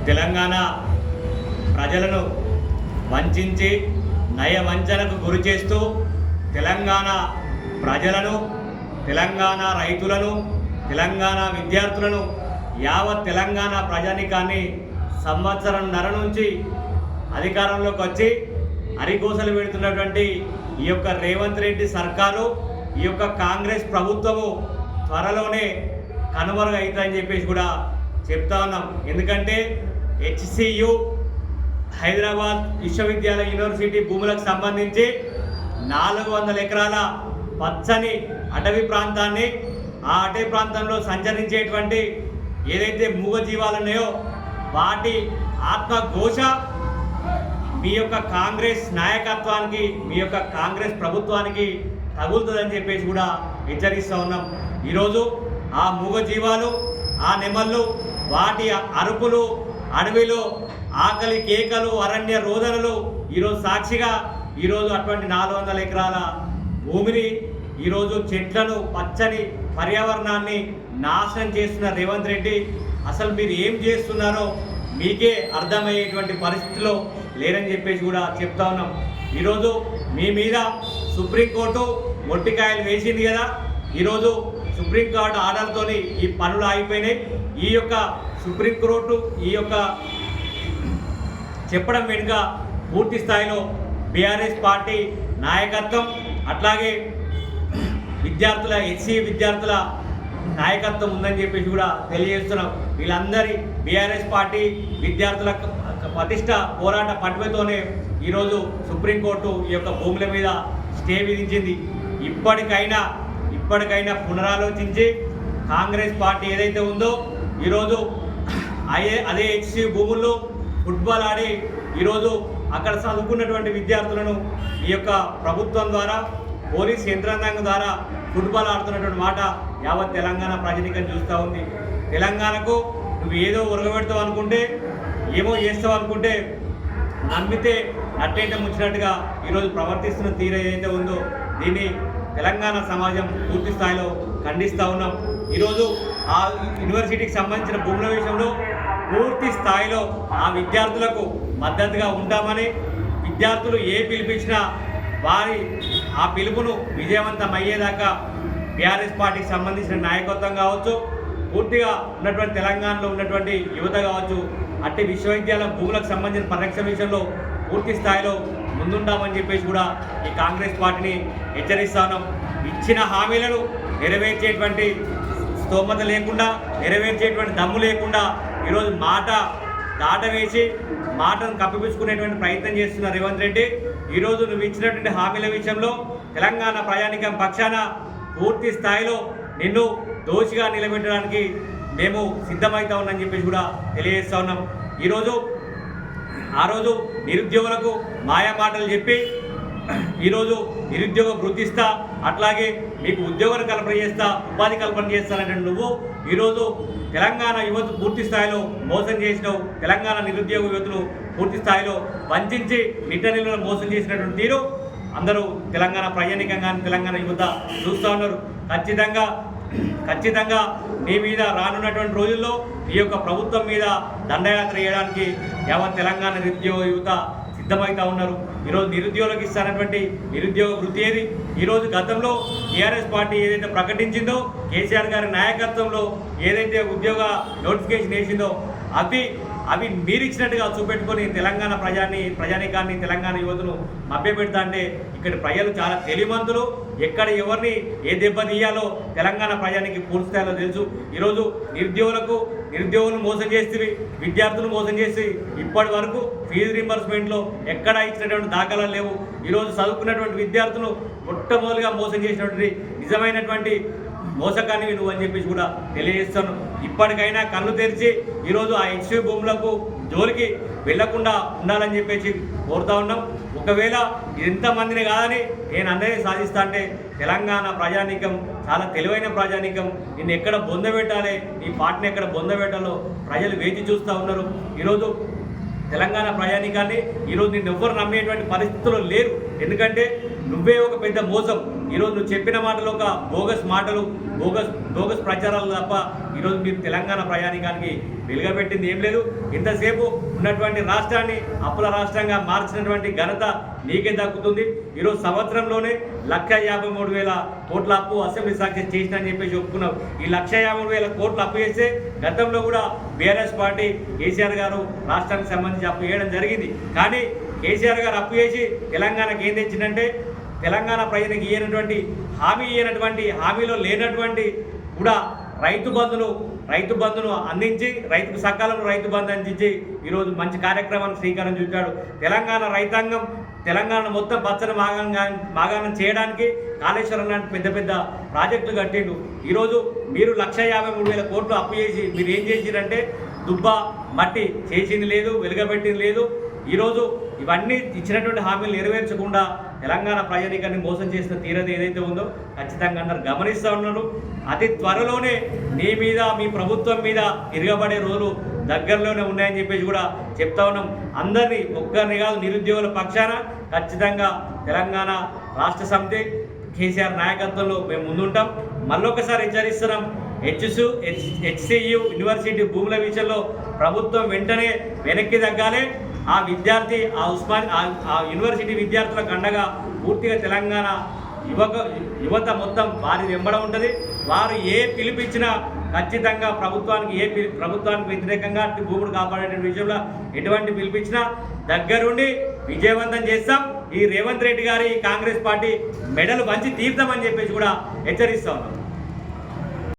తెలంగాణ ప్రజలను వంచించి నయవంచనకు గురి చేస్తూ తెలంగాణ ప్రజలను, తెలంగాణ రైతులను, తెలంగాణ విద్యార్థులను, యావత్ తెలంగాణ ప్రజానికాన్ని సంవత్సరంన్నర నుంచి అధికారంలోకి వచ్చి అరిగోసలు పెడుతున్నటువంటి ఈ యొక్క రేవంత్ రెడ్డి సర్కారు, ఈ యొక్క కాంగ్రెస్ ప్రభుత్వము త్వరలోనే కనుమరుగు అవుతుందని చెప్పేసి కూడా చెప్తా ఉన్నాం. ఎందుకంటే HCU హైదరాబాద్ విశ్వవిద్యాలయ యూనివర్సిటీ భూములకు సంబంధించి 400 ఎకరాల పచ్చని అటవీ ప్రాంతాన్ని, ఆ అటవీ ప్రాంతంలో సంచరించేటువంటి ఏదైతే మూగజీవాలు ఉన్నాయో వాటి ఆత్మఘోష మీ యొక్క కాంగ్రెస్ నాయకత్వానికి, మీ యొక్క కాంగ్రెస్ ప్రభుత్వానికి తగులుతుందని చెప్పేసి కూడా హెచ్చరిస్తూ ఉన్నాం. ఈరోజు ఆ మూగజీవాలు, ఆ నెమళ్ళు, వాటి అరుపులు, అడవిలో ఆకలి కేకలు, అరణ్య రోదనలు ఈరోజు సాక్షిగా ఈరోజు అటువంటి 400 ఎకరాల భూమిని, ఈరోజు చెట్లను, పచ్చని పర్యావరణాన్ని నాశనం చేస్తున్న రేవంత్ రెడ్డి అసలు మీరు ఏం చేస్తున్నారో మీకే అర్థమయ్యేటువంటి పరిస్థితిలో లేరని చెప్పేసి కూడా చెప్తా ఉన్నాం. ఈరోజు మీ మీద సుప్రీంకోర్టు మొట్టికాయలు వేసింది కదా. ఈరోజు సుప్రీంకోర్టు ఆర్డర్తో ఈ పనులు ఆగిపోయినాయి. ఈ యొక్క సుప్రీంకోర్టు ఈ యొక్క చెప్పడం వెనుక పూర్తి స్థాయిలో బీఆర్ఎస్ పార్టీ నాయకత్వం, అట్లాగే విద్యార్థుల HCU విద్యార్థుల నాయకత్వం ఉందని చెప్పేసి కూడా తెలియజేస్తున్నాం. వీళ్ళందరి బీఆర్ఎస్ పార్టీ విద్యార్థుల పటిష్ట పోరాట పట్టుదలతోనే ఈరోజు సుప్రీంకోర్టు ఈ యొక్క భూముల మీద స్టే విధించింది. ఇప్పటికైనా పునరాలోచించి కాంగ్రెస్ పార్టీ ఏదైతే ఉందో ఈరోజు అదే HCU భూముల్లో ఫుట్బాల్ ఆడి ఈరోజు అక్కడ చదువుకున్నటువంటి విద్యార్థులను ఈ యొక్క ప్రభుత్వం ద్వారా, పోలీస్ యంత్రాంగం ద్వారా ఫుట్బాల్ ఆడుతున్నటువంటి మాట యావత్ తెలంగాణ ప్రజానీకం చూస్తూ ఉంది. తెలంగాణకు నువ్వు ఏదో ఉరగబెడతావు అనుకుంటే, ఏమో చేస్తావు అనుకుంటే, నమ్మితే అట్టేంటే ముంచినట్టుగా ఈరోజు ప్రవర్తిస్తున్న తీరు ఏదైతే ఉందో దీన్ని తెలంగాణ సమాజం పూర్తి స్థాయిలో ఖండిస్తూ ఉన్నాం. ఈరోజు ఆ యూనివర్సిటీకి సంబంధించిన భూముల విషయంలో పూర్తి స్థాయిలో ఆ విద్యార్థులకు మద్దతుగా ఉంటామని, విద్యార్థులు ఏ పిలిపించినా వారి ఆ పిలుపును విజయవంతం అయ్యేదాకా బీఆర్ఎస్ పార్టీకి సంబంధించిన నాయకత్వం కావచ్చు, పూర్తిగా ఉన్నటువంటి తెలంగాణలో ఉన్నటువంటి యువత కావచ్చు, అట్టి విశ్వవిద్యాలయ భూములకు సంబంధించిన పరిరక్షణ విషయంలో పూర్తి స్థాయిలో ముందుంటామని చెప్పేసి కూడా ఈ కాంగ్రెస్ పార్టీని హెచ్చరిస్తాను. ఇచ్చిన హామీలను నెరవేర్చేటువంటి స్తోమత లేకుండా, నెరవేర్చేటువంటి దమ్ము లేకుండా ఈరోజు మాట దాటవేసి మాటను కప్పిపుచ్చుకునేటువంటి ప్రయత్నం చేస్తున్న రేవంత్ రెడ్డి ఈరోజు నువ్వు ఇచ్చినటువంటి హామీల విషయంలో తెలంగాణ ప్రజానీకం పక్షాన పూర్తి స్థాయిలో నిన్ను దోషిగా నిలబెట్టడానికి మేము సిద్ధమవుతా ఉన్నామని చెప్పేసి కూడా తెలియజేస్తూ ఉన్నాం. ఆ రోజు నిరుద్యోగులకు మాయా మాటలు చెప్పి ఈరోజు నిరుద్యోగ వృద్ధిస్తా, అట్లాగే మీకు ఉద్యోగాలు కల్పన చేస్తా, ఉపాధి కల్పన చేస్తానంటే నువ్వు ఈరోజు తెలంగాణ యువత పూర్తి స్థాయిలో మోసం చేసినావు. తెలంగాణ నిరుద్యోగ యువతను పూర్తి స్థాయిలో వంచి నిట్టనిలను మోసం చేసినటువంటి తీరు అందరూ తెలంగాణ ప్రయాణికంగా తెలంగాణ యువత చూస్తూ ఉన్నారు. ఖచ్చితంగా నీ మీద రానున్నటువంటి రోజుల్లో ఈ యొక్క ప్రభుత్వం మీద దండయాత్ర చేయడానికి యావత్ తెలంగాణ నిరుద్యోగ యువత సిద్ధమవుతా ఉన్నారు. ఈరోజు నిరుద్యోగులకు ఇస్తానటువంటి నిరుద్యోగ వృత్తి ఏది? ఈరోజు గతంలో టీఆర్ఎస్ పార్టీ ఏదైతే ప్రకటించిందో, కేసీఆర్ గారి నాయకత్వంలో ఏదైతే ఉద్యోగ నోటిఫికేషన్ వేసిందో అవి మీరిచ్చినట్టుగా చూపెట్టుకొని తెలంగాణ ప్రజానీకాన్ని, తెలంగాణ యువతను మభ్యపెడతా అంటే ఇక్కడ ప్రజలు చాలా తెలివిమంతులు. ఎక్కడ ఎవరిని ఏ దెబ్బ తీయాలో తెలంగాణ ప్రజానికి పూర్తి స్థాయిలో తెలుసు. ఈరోజు నిరుద్యోగులను మోసం చేస్తే, విద్యార్థులు మోసం చేసి ఇప్పటి వరకు ఫీజు రీంబర్స్మెంట్లో ఎక్కడా ఇచ్చినటువంటి దాఖలాలు లేవు. ఈరోజు చదువుకున్నటువంటి విద్యార్థులు మొట్టమొదటిగా మోసం చేసినటువంటి నిజమైనటువంటి మోసకాన్ని నువ్వు అని చెప్పేసి కూడా తెలియజేస్తాను. ఇప్పటికైనా కళ్ళు తెరిచి ఈరోజు ఆ HCU భూములకు జోలికి వెళ్లకుండా ఉండాలని చెప్పేసి కోరుతా ఉన్నాం. ఒకవేళ ఇంతమందిని కాదని నేను అందరినీ సాధిస్తా అంటే తెలంగాణ ప్రజానీకం చాలా తెలివైన ప్రజానీకం. నిన్ను ఎక్కడ బొందబెట్టాలి, నీ పార్టీని ఎక్కడ బొందబెట్టాలో ప్రజలు వేచి చూస్తూ ఉన్నారు. ఈరోజు తెలంగాణ ప్రజానీకాన్ని ఈరోజు నిన్ను ఎవ్వరు నమ్మేటువంటి పరిస్థితుల్లో లేరు. ఎందుకంటే నువ్వే ఒక పెద్ద మోసం. ఈరోజు నువ్వు చెప్పిన మాటలు ఒక బోగస్ మాటలు, బోగస్ ప్రచారాలు తప్ప ఈరోజు మీరు తెలంగాణ ప్రజానీకానికి వెలుగబెట్టింది ఏం లేదు. ఇంతసేపు ఉన్నటువంటి రాష్ట్రాన్ని అప్పుల రాష్ట్రంగా మార్చినటువంటి ఘనత నీకే దక్కుతుంది. ఈరోజు సంవత్సరంలోనే 1,53,000 కోట్ల అప్పు అసెంబ్లీ సాక్షి చేసినని చెప్పేసి ఒప్పుకున్నావు. ఈ 1,53,000 కోట్లు అప్పు చేస్తే గతంలో కూడా బీఆర్ఎస్ పార్టీ కేసీఆర్ గారు రాష్ట్రానికి సంబంధించి అప్పు చేయడం జరిగింది. కానీ కేసీఆర్ గారు అప్పు చేసి తెలంగాణకి ఏం తెచ్చిందంటే తెలంగాణ ప్రజలకు ఇయ్యనటువంటి హామీలో లేనటువంటి కూడా రైతు బంధును అందించి రైతుకు సకాలంలో రైతు బంధు అందించి ఈరోజు మంచి కార్యక్రమాన్ని శ్రీకారం చుట్టాడు. తెలంగాణ రైతాంగం తెలంగాణ మొత్తం పచ్చని మాగాణం చేయడానికి కాళేశ్వరం లాంటి పెద్ద పెద్ద ప్రాజెక్టులు కట్టిండు. ఈరోజు మీరు 1,53,000 కోట్లు అప్పు చేసి మీరు ఏం చేసిరంటే దుబ్బ మట్టి చేసింది లేదు, వెలుగబెట్టింది లేదు. ఈరోజు ఇవన్నీ ఇచ్చినటువంటి హామీలు నెరవేర్చకుండా తెలంగాణ ప్రజానీకాన్ని మోసం చేసిన తీరది ఏదైతే ఉందో ఖచ్చితంగా అందరు గమనిస్తూ ఉన్నారు. అతి త్వరలోనే నీ మీద మీ ప్రభుత్వం మీద తిరగబడే రోజులు దగ్గరలోనే ఉన్నాయని చెప్పేసి కూడా చెప్తా ఉన్నాం. అందరినీ ఒక్కరిని కాదు నిరుద్యోగుల పక్షాన ఖచ్చితంగా తెలంగాణ రాష్ట్ర సమితి కేసీఆర్ నాయకత్వంలో మేము ముందుంటాం. మళ్ళొకసారి హెచ్చరిస్తున్నాం. HCU యూనివర్సిటీ భూముల విషయంలో ప్రభుత్వం వెంటనే వెనక్కి తగ్గాలి. ఆ విద్యార్థి ఆ యూనివర్సిటీ విద్యార్థులకు అండగా పూర్తిగా తెలంగాణ యువత మొత్తం వారి వెంబడ ఉంటుంది. వారు ఏ పిలిపించినా ఖచ్చితంగా ప్రభుత్వానికి వ్యతిరేకంగా భూములు కాపాడే విషయంలో ఎటువంటి పిలిపించినా దగ్గరుండి విజయవంతం చేస్తాం. ఈ రేవంత్ రెడ్డి గారి కాంగ్రెస్ పార్టీ మెడలు వంచి తీర్థమని చెప్పేసి కూడా హెచ్చరిస్తా ఉన్నాం.